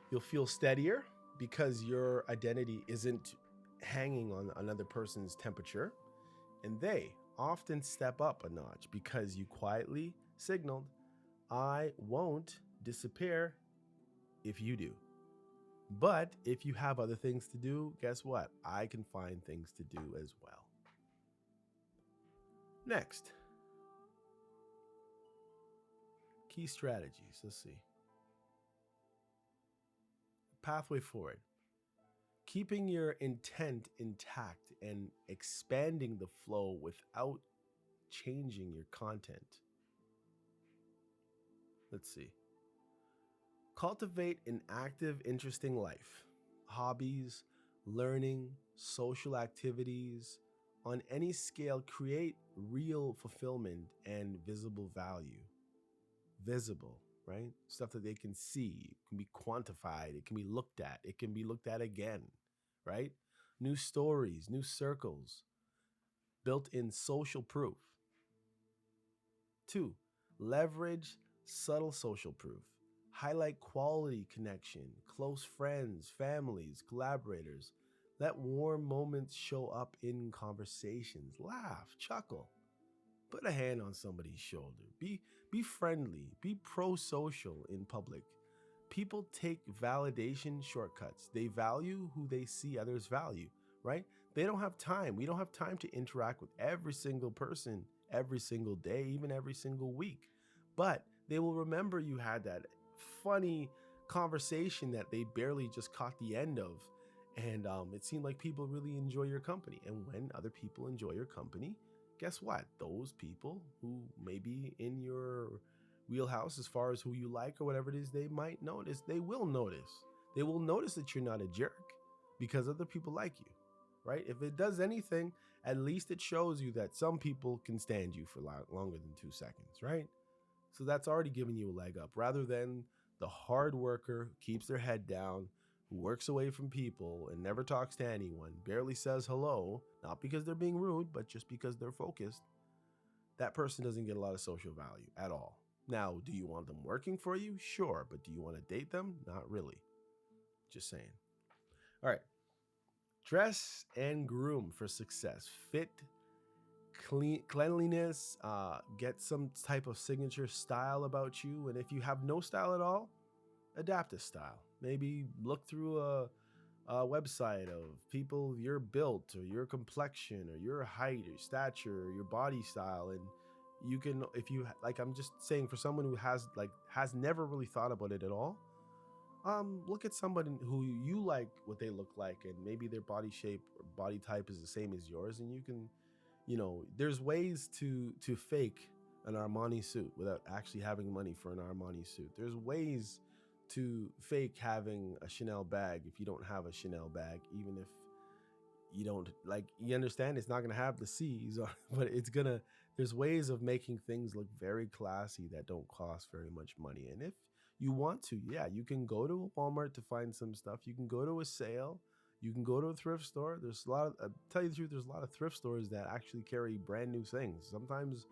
you'll feel steadier because your identity isn't hanging on another person's temperature. And they often step up a notch because you quietly signaled, I won't disappear if you do. But if you have other things to do, guess what? I can find things to do as well. Next, key strategies. Let's see. Pathway forward. Keeping your intent intact and expanding the flow without changing your content. Let's see. Cultivate an active, interesting life. Hobbies, learning, social activities. On any scale, create real fulfillment and visible value. Visible, right? Stuff that they can see, it can be quantified, it can be looked at, it can be looked at again, right? New stories, new circles, built in social proof. 2, leverage subtle social proof. Highlight quality connection, close friends, families, collaborators. Let warm moments show up in conversations. Laugh, chuckle. Put a hand on somebody's shoulder. Be friendly. Be pro-social in public. People take validation shortcuts. They value who they see others value, right? They don't have time. We don't have time to interact with every single person every single day, even every single week. But they will remember you had that funny conversation that they barely just caught the end of. And it seemed like people really enjoy your company. And when other people enjoy your company, guess what? Those people who may be in your wheelhouse as far as who you like or whatever it is, they might notice. They will notice. They will notice that you're not a jerk because other people like you, right? If it does anything, at least it shows you that some people can stand you for longer than 2 seconds, right? So that's already giving you a leg up rather than the hard worker who keeps their head down, who works away from people and never talks to anyone, barely says hello, not because they're being rude, but just because they're focused. That person doesn't get a lot of social value at all. Now, do you want them working for you? Sure, but do you want to date them? Not really. Just saying. All right. Dress and groom for success. Fit, cleanliness, get some type of signature style about you. And if you have no style at all, adapt a style. Maybe look through a website of people your built or your complexion or your height or stature or your body style, and you can, if you like, I'm just saying for someone who has never really thought about it at all, look at somebody who you like what they look like, and maybe their body shape or body type is the same as yours, and There's ways to fake an Armani suit without actually having money for an Armani suit. There's ways to fake having a Chanel bag if you don't have a Chanel bag, even if you don't, like, you understand it's not going to have the C's, but there's ways of making things look very classy that don't cost very much money. And if you want to, yeah, you can go to a Walmart to find some stuff. You can go to a sale. You can go to a thrift store. There's a lot of, tell you the truth, there's a lot of thrift stores that actually carry brand new things. Sometimes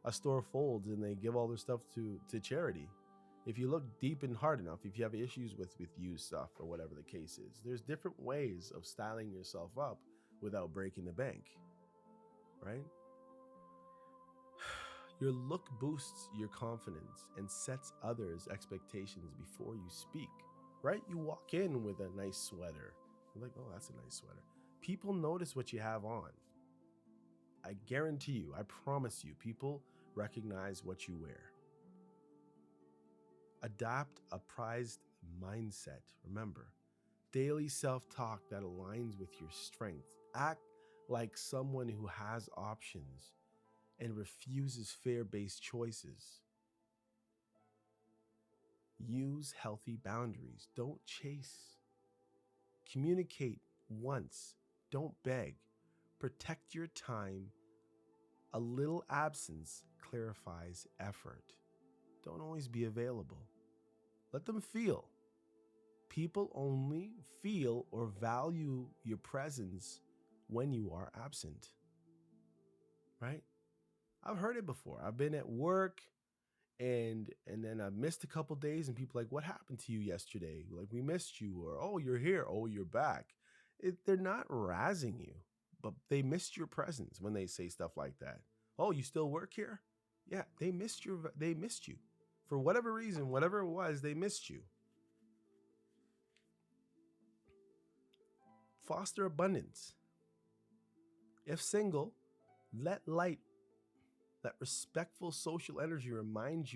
a store folds and they give all their stuff to charity. If you look deep and hard enough, if you have issues with used stuff or whatever the case is, there's different ways of styling yourself up without breaking the bank, right? Your look boosts your confidence and sets others' expectations before you speak, right? You walk in with a nice sweater. You're like, oh, that's a nice sweater. People notice what you have on. I guarantee you, I promise you, people recognize what you wear. Adopt a prized mindset. Remember, daily self-talk that aligns with your strengths. Act like someone who has options and refuses fear-based choices. Use healthy boundaries. Don't chase. Communicate once. Don't beg. Protect your time. A little absence clarifies effort. Don't always be available. Let them feel. People only feel or value your presence when you are absent, right? I've heard it before. I've been at work and then I missed a couple days and people are like, what happened to you yesterday? Like, we missed you, or, oh, you're here. Oh, you're back. They're not razzing you, but they missed your presence when they say stuff like that. Oh, you still work here? Yeah, they missed you. For whatever reason, whatever it was, they missed you. Foster abundance. If single, let respectful social energy remind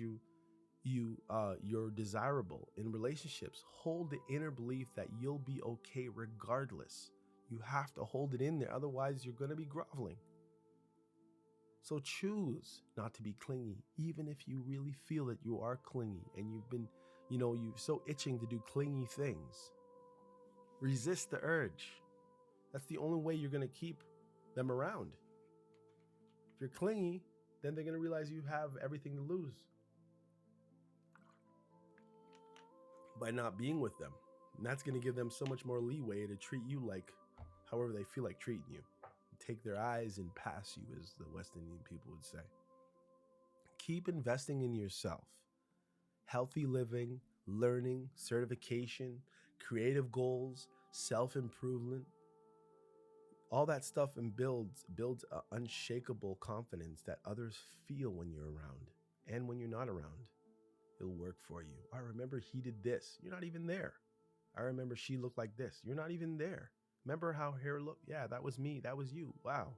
you're desirable. In relationships, hold the inner belief that you'll be okay regardless. You have to hold it in there, otherwise you're going to be groveling. So choose not to be clingy, even if you really feel that you are clingy and you've been, you're so itching to do clingy things. Resist the urge. That's the only way you're going to keep them around. If you're clingy, then they're going to realize you have everything to lose by not being with them. And that's going to give them so much more leeway to treat you like however they feel like treating you. Take their eyes and pass you, as the West Indian people would say. Keep investing in yourself. Healthy living, learning, certification, creative goals, self-improvement. All that stuff and builds an unshakable confidence that others feel when you're around and when you're not around. It'll work for you. I remember he did this. You're not even there. I remember she looked like this. You're not even there. Remember how hair looked? Yeah, that was me. That was you. Wow.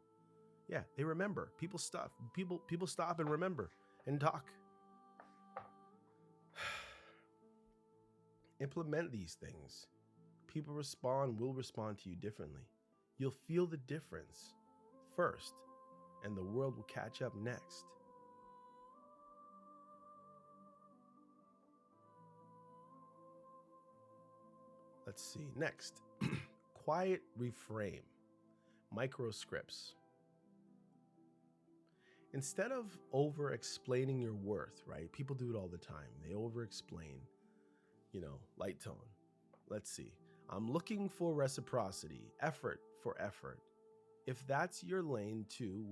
Yeah, they remember. People stop and remember and talk. Implement these things. People will respond to you differently. You'll feel the difference first, and the world will catch up next. Let's see. Next, quiet reframe, microscripts. Instead of over-explaining your worth, right? People do it all the time. They over-explain, light tone. Let's see. I'm looking for reciprocity, effort for effort. If that's your lane too,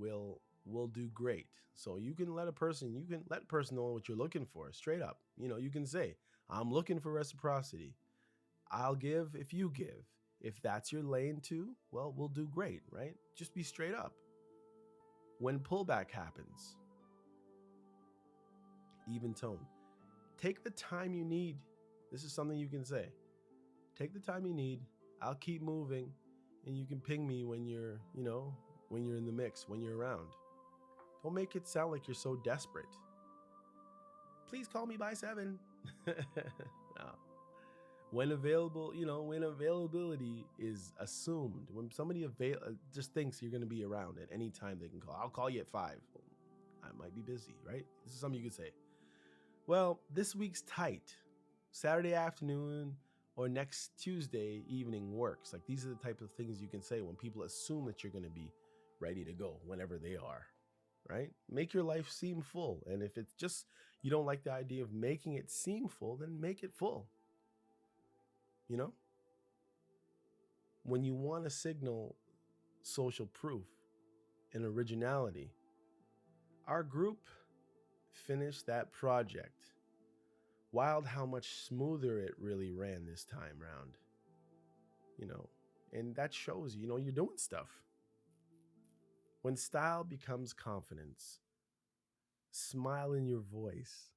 we'll do great. So you can let a person know what you're looking for straight up. You can say, I'm looking for reciprocity. I'll give if you give. If that's your lane too, well, we'll do great, right? Just be straight up. When pullback happens, even tone. Take the time you need. This is something you can say. Take the time you need. I'll keep moving, and you can ping me when you're in the mix, when you're around. Don't make it sound like you're so desperate. Please call me by 7. No. When available, when availability is assumed, when somebody just thinks you're going to be around at any time they can call. I'll call you at 5. Well, I might be busy, right? This is something you could say. Well, this week's tight. Saturday afternoon or next Tuesday evening works. Like, these are the type of things you can say when people assume that you're going to be ready to go whenever they are, right? Make your life seem full. And if it's just you don't like the idea of making it seem full, then make it full. When you want to signal social proof and originality, our group finished that project. Wild how much smoother it really ran this time round. And that shows, you're doing stuff. When style becomes confidence, smile in your voice.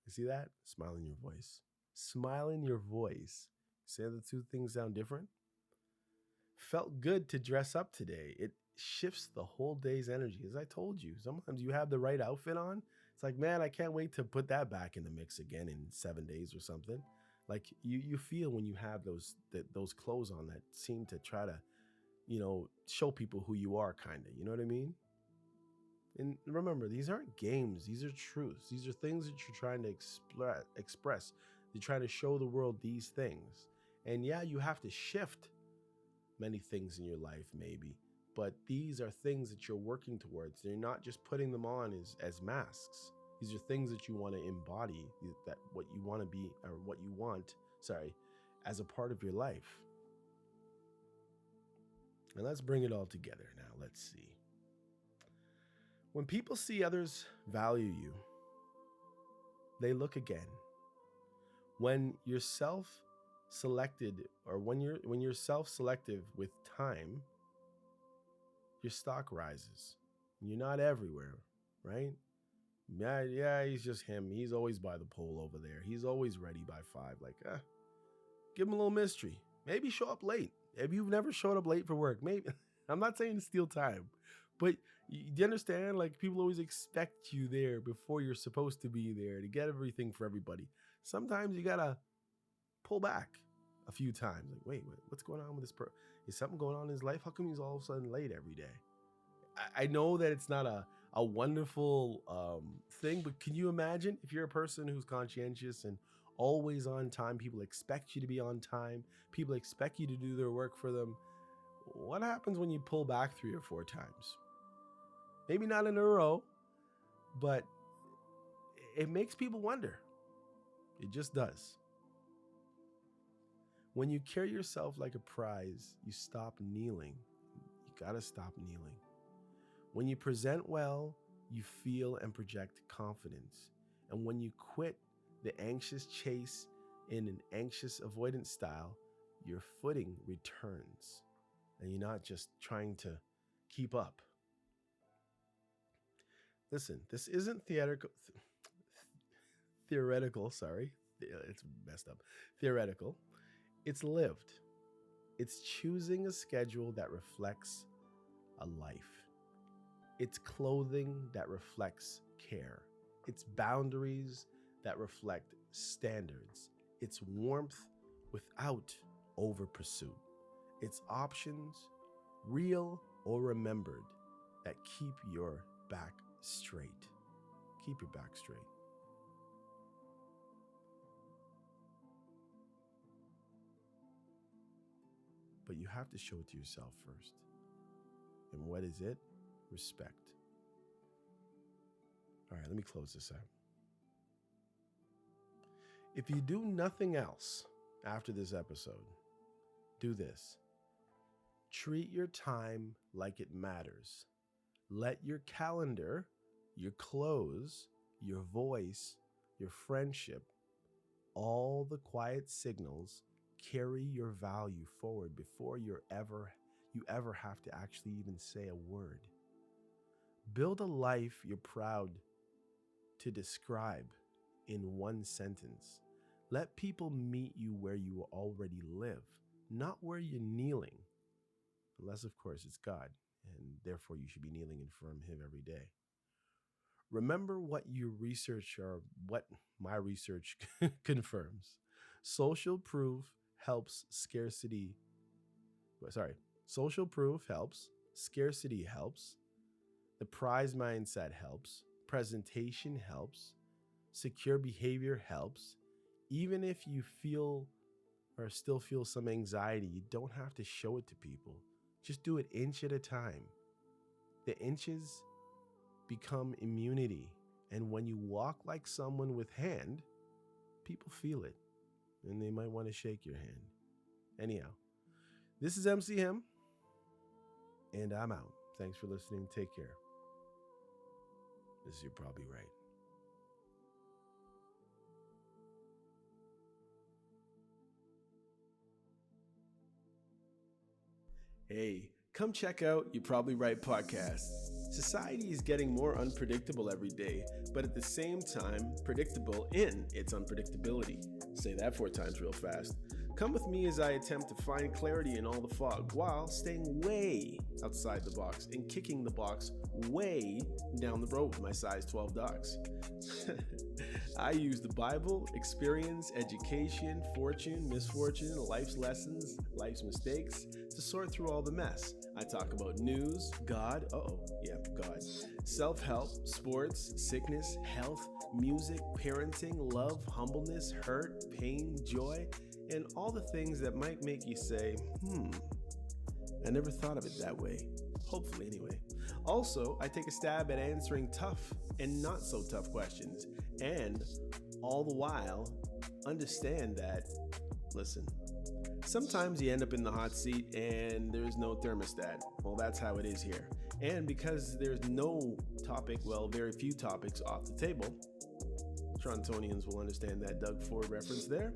You see that? Smile in your voice. Smile in your voice. Say the two things sound different? Felt good to dress up today. It shifts the whole day's energy. As I told you, sometimes you have the right outfit on. It's like, man, I can't wait to put that back in the mix again in 7 days or something. Like you feel when you have those clothes on that seem to try to, show people who you are, kind of. You know what I mean? And remember, these aren't games. These are truths. These are things that you're trying to express. You're trying to show the world these things. And yeah, you have to shift many things in your life, maybe. But these are things that you're working towards. You're not just putting them on as masks. These are things that you want to embody, that what you want to be, or what you want, as a part of your life. And let's bring it all together now. Let's see. When people see others value you, they look again. When you're self-selected, or when you're self-selective with time, your stock rises. You're not everywhere, right? Yeah, he's just him. He's always by the pole over there. He's always ready by 5. Like, give him a little mystery. Maybe show up late. If you've never showed up late for work, maybe. I'm not saying to steal time, but you understand? Like, people always expect you there before you're supposed to be there to get everything for everybody. Sometimes you gotta pull back a few times. Like, wait, what's going on with this person? Is something going on in his life? How come he's all of a sudden late every day? I know that it's not a wonderful thing, but can you imagine if you're a person who's conscientious and always on time? People expect you to be on time. People expect you to do their work for them. What happens when you pull back 3 or 4 times? Maybe not in a row, but it makes people wonder. It just does. When you carry yourself like a prize, you stop kneeling. You gotta stop kneeling. When you present well, you feel and project confidence. And when you quit the anxious chase in an anxious avoidant style, your footing returns. And you're not just trying to keep up. Listen, this isn't theoretical, sorry. It's messed up. Theoretical. It's lived. It's choosing a schedule that reflects a life. It's clothing that reflects care. It's boundaries that reflect standards. It's warmth without over pursuit. It's options, real or remembered, that keep your back straight. Keep your back straight. But you have to show it to yourself first. And what is it? Respect. All right, let me close this out. If you do nothing else after this episode, do this. Treat your time like it matters. Let your calendar, your clothes, your voice, your friendship, all the quiet signals carry your value forward before you ever have to actually even say a word. Build a life you're proud to describe in one sentence. Let people meet you where you already live, not where you're kneeling. Unless, of course, it's God, and therefore you should be kneeling in front of Him every day. Remember what you research, or what my research confirms. Social proof helps, scarcity. Sorry. Social proof helps, scarcity helps, the prize mindset helps, presentation helps, secure behavior helps. Even if you feel or still feel some anxiety, you don't have to show it to people. Just do it inch at a time. The inches become immunity. And when you walk like someone with hand, people feel it. And they might want to shake your hand. Anyhow, this is MCM. And I'm out. Thanks for listening. Take care. This is You're Probably Right. Hey, come check out You're Probably Right podcast. Society is getting more unpredictable every day, but at the same time, predictable in its unpredictability. Say that 4 times real fast. Come with me as I attempt to find clarity in all the fog while staying way outside the box and kicking the box way down the road with my size 12 dogs. I use the Bible, experience, education, fortune, misfortune, life's lessons, life's mistakes to sort through all the mess. I talk about news, God, God, self-help, sports, sickness, health, music, parenting, love, humbleness, hurt, pain, joy, and all the things that might make you say, I never thought of it that way. Hopefully, anyway. Also, I take a stab at answering tough and not so tough questions, and all the while, understand that, listen, sometimes you end up in the hot seat and there's no thermostat. Well, that's how it is here. And because there's no topic, very few topics off the table, Torontonians will understand that Doug Ford reference there.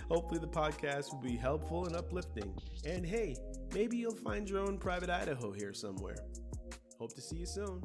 Hopefully the podcast will be helpful and uplifting. And hey, maybe you'll find your own private Idaho here somewhere. Hope to see you soon.